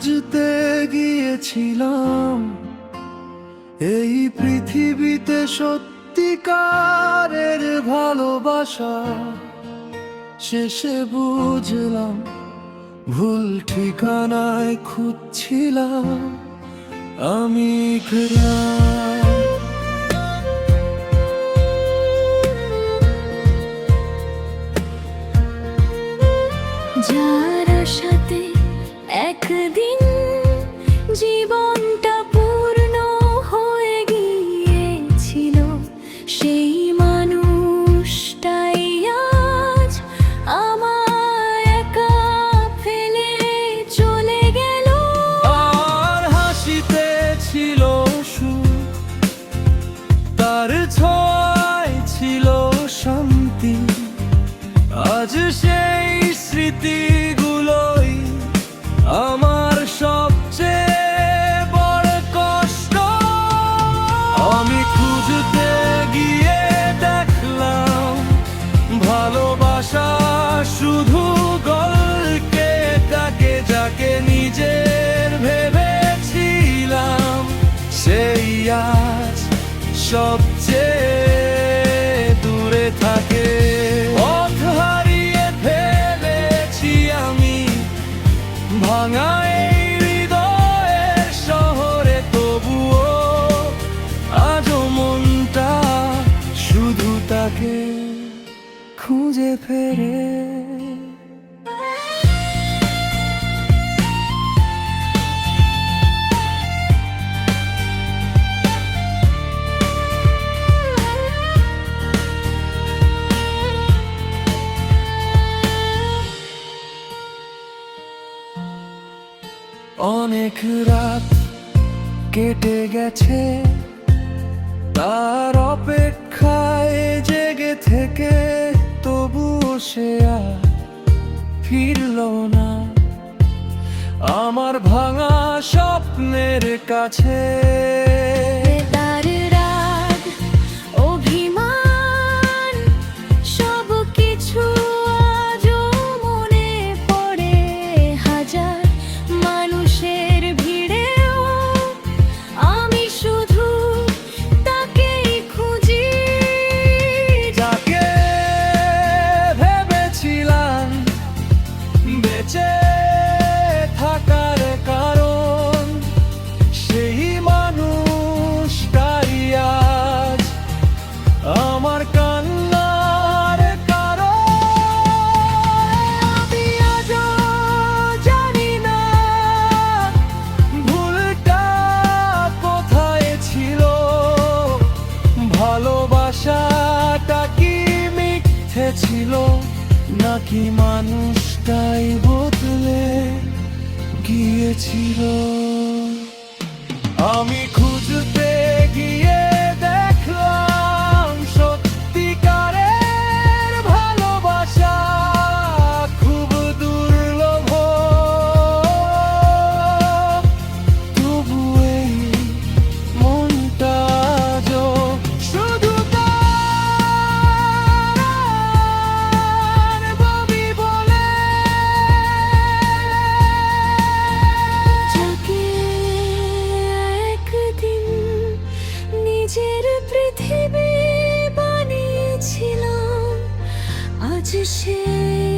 খুঁজতে গিয়েছিলাম এই পৃথিবীতে সত্যিকারের ভালোবাসা। শেষে বুঝলাম ভুল ঠিকানায় খুঁজছিলাম আমি গ্রাম। যার সাথে একদিন জীবনটা পূর্ণ হয়ে গিয়েছিল, সেই মানুষটাই আজ আমায় একা ফেলে চলে গেল। আর হাসিতে ছিল সুখ, তার ছোঁয়ায় ছিল শান্তি। আজ সেই স্মৃতিগুলোই আমার সবচেয়ে বড় কষ্ট। আমি খুঁজতে গিয়ে দেখলাম ভালোবাসা শুধু গল্পে তাকে, যাকে নিজের ভেবেছিলাম সেই আজ সবচেয়ে দূরে থাকে। পথ হারিয়ে ফেলেছি আমি ভাঙা এই হৃদয়ের শহরে, তবুও আজও মনটা শুধু তাকে খুঁজে ফেরে। অনেক রাত কেটে গেছে তার অপেক্ষায় জেগে থেকে, তবুও সে আর ফিরলো না আমার ভাঙা স্বপ্নের কাছে। তার রাগ, অভিমান সবকিছু আজও মনে পড়ে। হাজার মানুষের ভিড়েও আমি শুধু তাকেই খুঁজি, যাকে ভেবেছিলাম বেঁচে থাকার কারণ। সেই মানুষটাই আজ আমার কান্নার কারণ। আমি আজও জানি না ভুলটা কোথায় ছিল, ভালোবাসাটা কি মিথ্যে ছিল, নাকি মানুষটাই বদলে গিয়েছিল। আমি খুঁজতে গিয়ে দেখলাম সত্যিকারের ভালোবাসা খুব দুর্লভ, তবু এই মনটা আজও শুধু তার ভাবি বলে। যাকে একদিন নিজের পৃথিবী বানিয়েছিলাম, আজ সেই